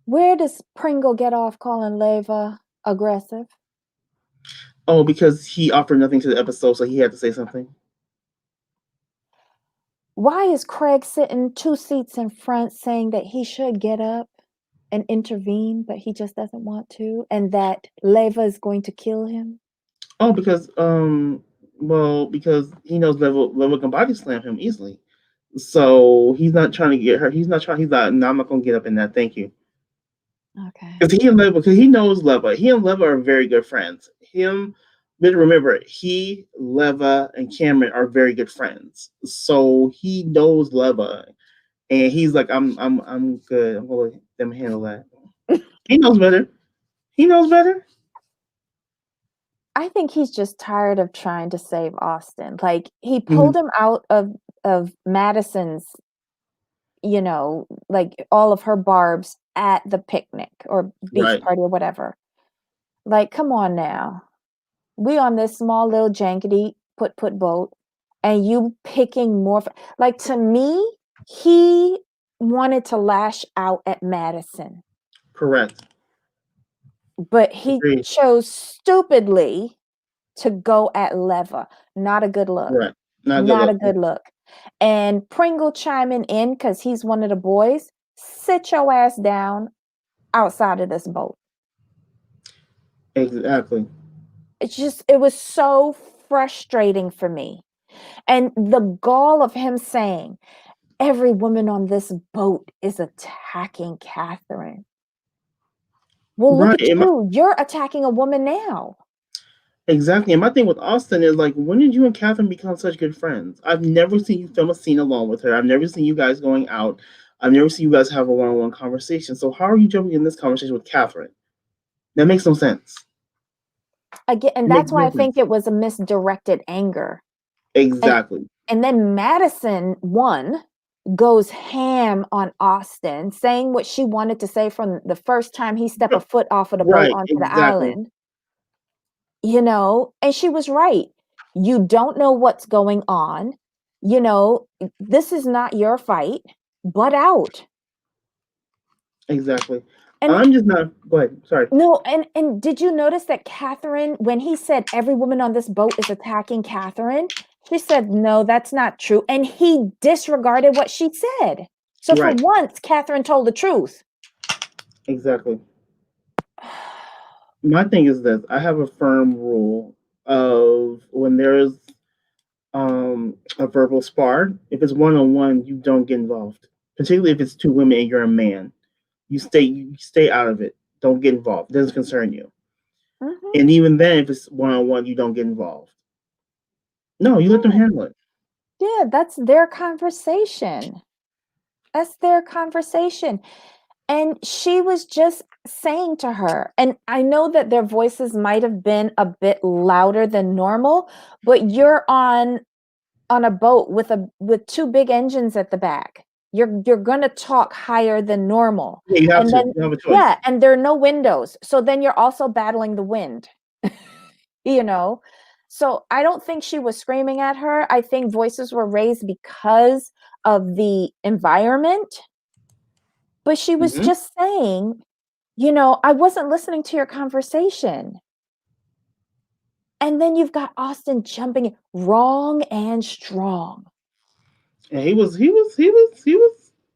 Where does Pringle get off calling Leva aggressive? Oh, because he offered nothing to the episode, so he had to say something. Why is Craig sitting 2 seats in front saying that he should get up and intervene, but he just doesn't want to, and that Leva is going to kill him? Oh, because he knows level can body slam him easily. So he's not trying to get her. He's not trying. He's like, no, I'm not gonna get up in that. Thank you. Okay. Because he knows Leva. He and Leva are very good friends. But remember, he, Leva, and Cameron are very good friends. So he knows Leva, and he's like, I'm good. I'm gonna let them handle that. He knows better. He knows better. I think he's just tired of trying to save Austin. Like, he Mhm. pulled him out of Madison's, like, all of her barbs at the picnic or beach Right. party or whatever. Like, come on now. We on this small little jankety put boat, and you picking more like, to me, he wanted to lash out at Madison, Correct. but he Agreed. chose stupidly to go at Leva. Not a good look. Correct. Not a good Not a look. good look. And Pringle chiming in because he's one of the boys. Sit your ass down outside of this boat. Exactly. It was so frustrating for me. And the gall of him saying, every woman on this boat is attacking Catherine. Well, look Right. at you. You're attacking a woman now. Exactly. And my thing with Austin is like, when did you and Catherine become such good friends? I've never seen you film a scene alone with her. I've never seen you guys going out. I've never seen you guys have a one-on-one conversation. So how are you jumping in this conversation with Catherine? That makes no sense. Again, and It makes that's why no I think sense. it was a misdirected anger. And Exactly. and then Madison goes ham on Austin, saying what she wanted to say from the first time he stepped a foot off of the boat Right. onto the Exactly. island, and she was right. You don't know what's going on. This is not your fight, butt out. Exactly. And I'm just not. Go ahead. Sorry. no, and did you notice that Catherine, when he said every woman on this boat is attacking Catherine, she said, no, that's not true. And he disregarded what she said. So for Right. once, Catherine told the truth. Exactly. My thing is this: I have a firm rule of when there's a verbal spar. If it's one on one, you don't get involved. Particularly if it's two women and you're a man, you stay out of it. Don't get involved. It doesn't concern you. Mhm. And even then, if it's one on one, you don't get involved. No, you let them Yeah, handle it. yeah, that's their conversation. That's their conversation. And she was just saying to her, and I know that their voices might have been a bit louder than normal, but you're on a boat with 2 big engines at the back. You're gonna talk higher than normal. Yeah, you have And to. then You have a choice. yeah, and there are no windows. So then you're also battling the wind, you know? So I don't think she was screaming at her. I think voices were raised because of the environment, but she was Hmm. just saying, "I wasn't listening to your conversation." And then you've got Austin jumping wrong and strong. And he was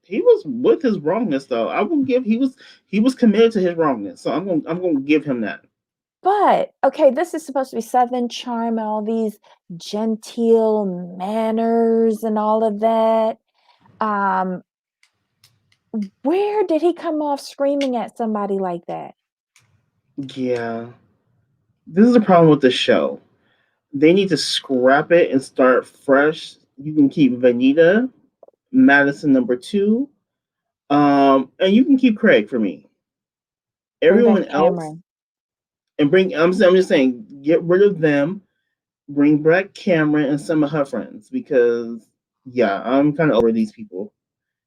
He was with his wrongness, though. I will give he was committed to his wrongness, so I'm gonna give him that. But, okay, this is supposed to be Southern charm and all these genteel manners and all of that. Um, where did he come off screaming at somebody like that? Yeah, this is the problem with the show. They need to scrap it and start fresh. You can keep Vanita, Madison number two, and you can keep Craig for me. Bring back Everyone else, Cameron. and bring. I'm just saying, get rid of them. Bring back Cameron and some of her friends because yeah, I'm kind of over these people.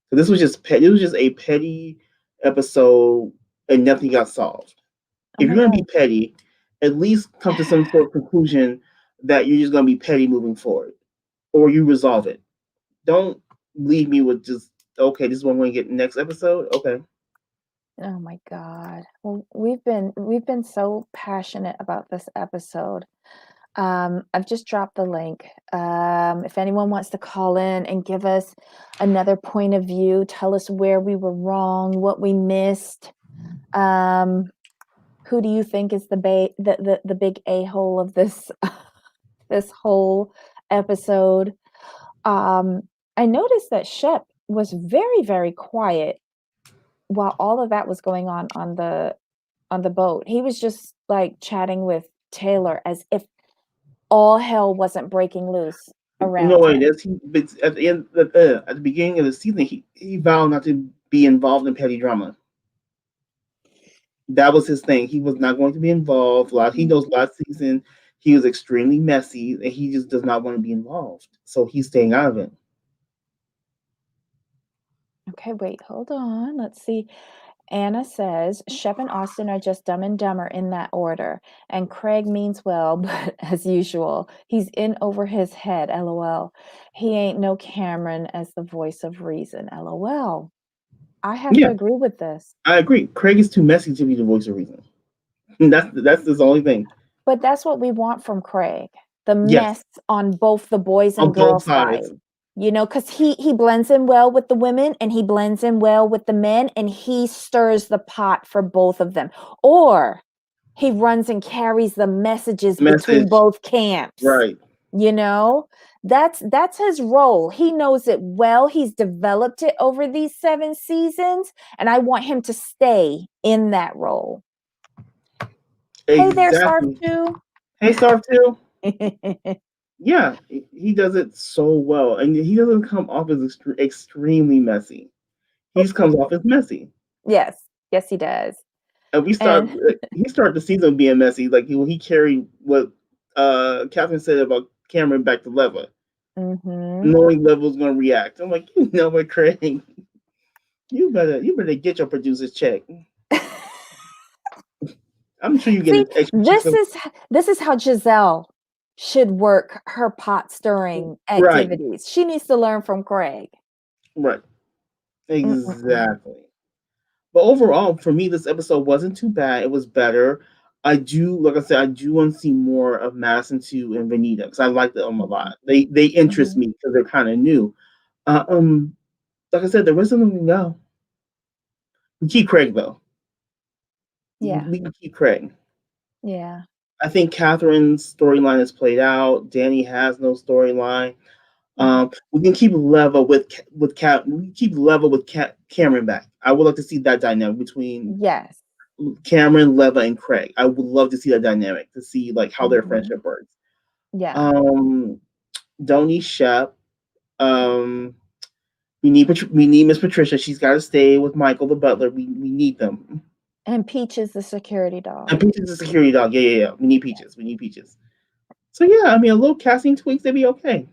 So this was just It was just a petty episode, and nothing got solved. Oh If my you're gonna god. be petty, at least come to some sort of conclusion that you're just gonna be petty moving forward, or you resolve it. Don't leave me with just okay. This is what I'm going to get next episode. Okay. Oh my god. Well, we've been so passionate about this episode. I've just dropped the link. If anyone wants to call in and give us another point of view, tell us where we were wrong, what we missed. Who do you think is the big a-hole of this this whole episode? I noticed that Shep was very, very quiet while all of that was going on the boat. He was just like chatting with Taylor as if all hell wasn't breaking loose You know around what it him. is? But at the beginning of the season, he vowed not to be involved in petty drama. That was his thing. He was not going to be involved. He knows last season he was extremely messy, and he just does not want to be involved. So he's staying out of it. Okay, wait, hold on. Let's see. Anna says Shep and Austin are just dumb and dumber in that order. And Craig means well, but as usual, he's in over his head. LOL. He ain't no Cameron as the voice of reason. LOL. I have to Yeah, agree with this. I agree. Craig is too messy to be the voice of reason. And that's his only thing. But that's what we want from Craig. The Yes, mess on both the boys on and both girls sides. side. You know, because he blends in well with the women and he blends in well with the men and he stirs the pot for both of them. Or he runs and carries the messages between Message. both camps. Right. You know, that's his role. He knows it well. He's developed it over these 7 seasons, and I want him to stay in that role. Hey there, Sarf Exactly. 2. Hey, Sarf too. Yeah, he does it so well, and he doesn't come off as extremely messy. He just comes off as messy. Yes, yes, he does. And And he started the season being messy. Like he carried what Catherine said about Cameron back to Leva, mhm. knowing Leva was going to react. I'm like, you know what, Craig, you better get your producer's check. I'm sure you get See, an extra check. this is how Giselle should work her pot stirring Right, activities. She needs to learn from Craig. right, Mm-mm-mm. exactly. But overall, for me, this episode wasn't too bad. It was better. Like I said, I do want to see more of Madison 2 and Vanita because I like them a Mhm, lot. They interest mhm. me because they're kind of new. Uh, um, like I said, the rest of them, no. We keep Craig though. Yeah, We can keep Craig. yeah. I think Catherine's storyline is played out. Danny has no storyline. Mhm. We can keep level with Cat. We keep level with Cameron back. I would like to see that dynamic between Yes. Cameron, Leva, and Craig. I would love to see that dynamic to see like how their Mhm. friendship works. Yeah. Um, Donnie Shep. Um, we need Miss Patricia. She's got to stay with Michael the butler. We need them. And Peach is the security And dog. Peaches is a security dog. Yeah, yeah, yeah. We need Peaches. We need Peaches. So yeah, I mean, a little casting tweaks, they'd be okay.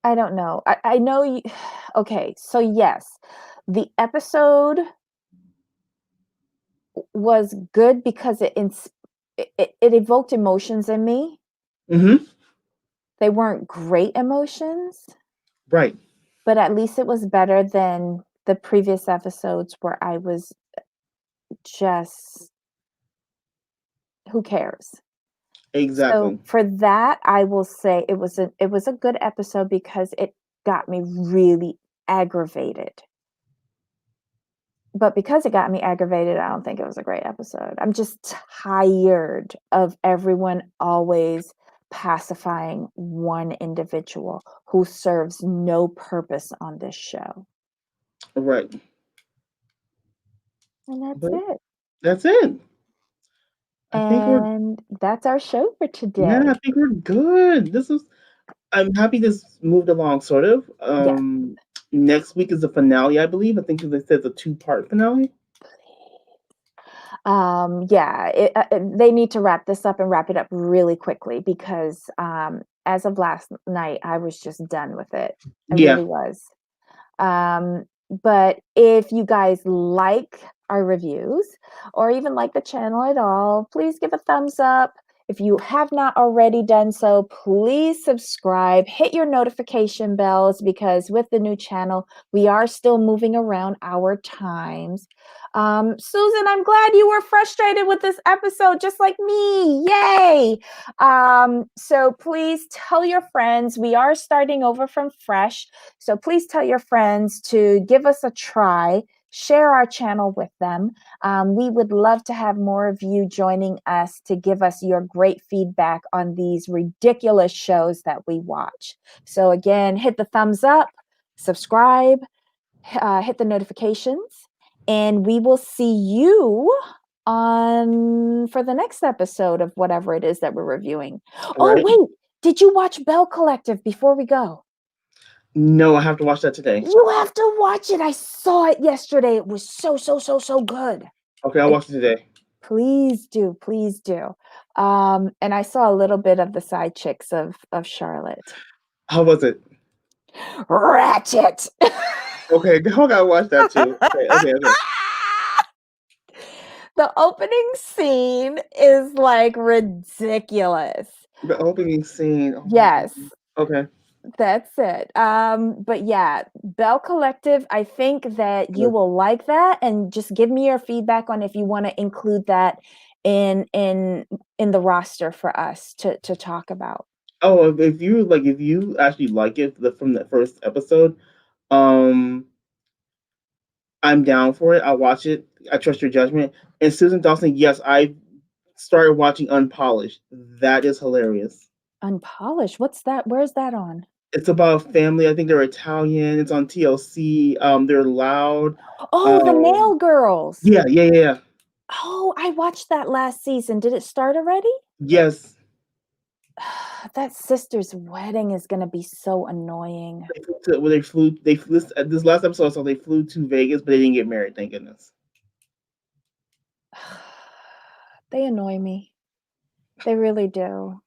I don't know. I know you okay, so yes, the episode was good because it evoked emotions in me. Mm-hmm. They weren't great emotions, Right. but at least it was better than the previous episodes where I was just, who cares? So Exactly. for that, I will say it was a good episode because it got me really aggravated. But because it got me aggravated, I don't think it was a great episode. I'm just tired of everyone always pacifying one individual who serves no purpose on this show. Right. And that's But it. that's it. I think we're And that's our show for yeah, I today. think we're good. This is I'm happy this moved along sort of. Yes. Next week is the finale, I believe. I think they said it's a two-part finale. Yeah, they need to wrap this up and wrap it up really quickly because as of last night, I was just done with it. I Yeah. really was. But if you guys like our reviews or even like the channel at all, please give a thumbs up. If you have not already done so, please subscribe, hit your notification bells because with the new channel, we are still moving around our times. Susan, I'm glad you were frustrated with this episode, just like me. Yay! So please tell your friends. We are starting over from fresh. So please tell your friends to give us a try, share our channel with them. We would love to have more of you joining us to give us your great feedback on these ridiculous shows that we watch. So again, hit the thumbs up, subscribe, hit the notifications, and we will see you on for the next episode of whatever it is that we're reviewing. Oh, Right? wait, did you watch Bell Collective before we go? No, I have to watch that today. You have to watch it. I saw it yesterday. It was so good. Okay, I'll It, watch it today. please do, please do. And I saw a little bit of the side chicks of Charlotte. How was it? Ratchet. Okay, I gotta watch that too. Okay. The opening scene is like ridiculous. The opening scene. Oh my god. Yes, Okay. that's it. But yeah, Bell Collective, I think that you Good. will like that, and just give me your feedback on if you want to include that in the roster for us to talk about. Oh, if you actually like it from that first episode, um, I'm down for it. I'll watch it. I trust your judgment. And Susan Dawson, yes, I started watching Unpolished. That is hilarious. Unpolished, what's that? Where's that on? It's about family. I think they're Italian. It's on TLC. They're loud. Oh, the Um, Nail Girls. yeah. Oh, I watched that last season. Did it start already? Yes. That sister's wedding is gonna be so annoying. They flew this last episode, so they flew to Vegas, but they didn't get married, thank goodness. They annoy me. They really do.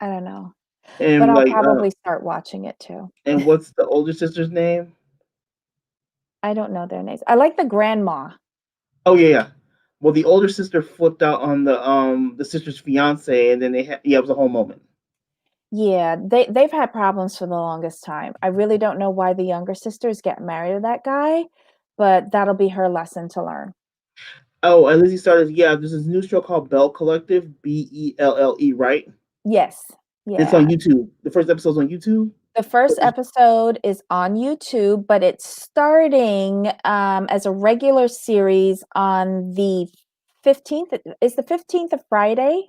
I don't know. But And I'll like probably start watching it too. and what's the older sister's name? I don't know their names. I like the grandma. Oh yeah. Well, the older sister flipped out on the sister's fiance, and then it was a whole moment. Yeah, they've had problems for the longest time. I really don't know why the younger sisters get married to that guy, but that'll be her lesson to learn. Oh, and Lizzie started. Yeah, there's this new show called Bell Collective, Belle, right? Yes. It's Yeah. on YouTube. The first episode's on YouTube. The first episode is on YouTube, but it's starting as a regular series on the 15th. Is the 15th a Friday?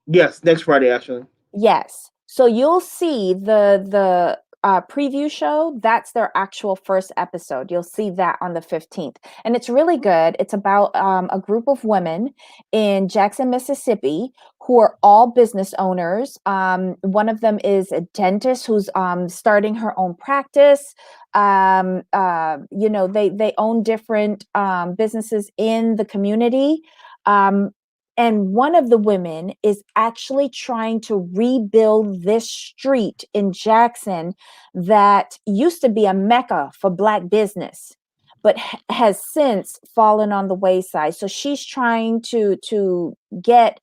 Yes, next Friday actually. Yes. So you'll see the preview show. That's their actual first episode. You'll see that on the 15th, and it's really good. It's about a group of women in Jackson, Mississippi, who are all business owners. One of them is a dentist who's starting her own practice. They own different businesses in the community. Um, and one of the women is actually trying to rebuild this street in Jackson that used to be a mecca for Black business, but has since fallen on the wayside. So she's trying to get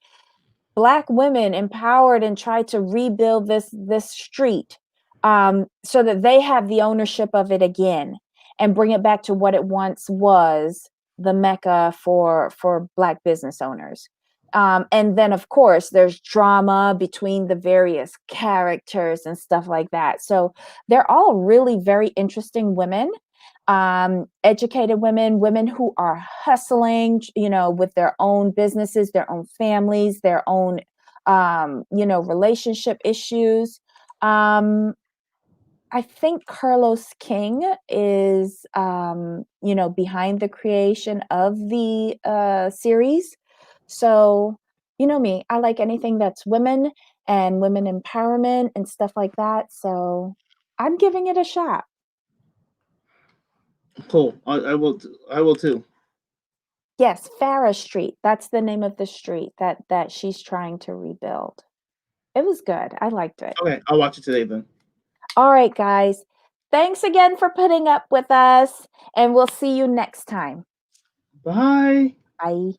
Black women empowered and try to rebuild this street, so that they have the ownership of it again and bring it back to what it once was, the mecca for Black business owners. And then, of course, there's drama between the various characters and stuff like that. So they're all really very interesting women, educated women, women who are hustling, with their own businesses, their own families, their own, relationship issues. Um, I think Carlos King is, behind the creation of the series. So, you know me, I like anything that's women and women empowerment and stuff like that. So I'm giving it a shot. Cool. I will too. Yes, Farah Street. That's the name of the street that she's trying to rebuild. It was good. I liked it. Okay, I'll watch it today then. All right, guys. Thanks again for putting up with us, and we'll see you next time. Bye. Bye.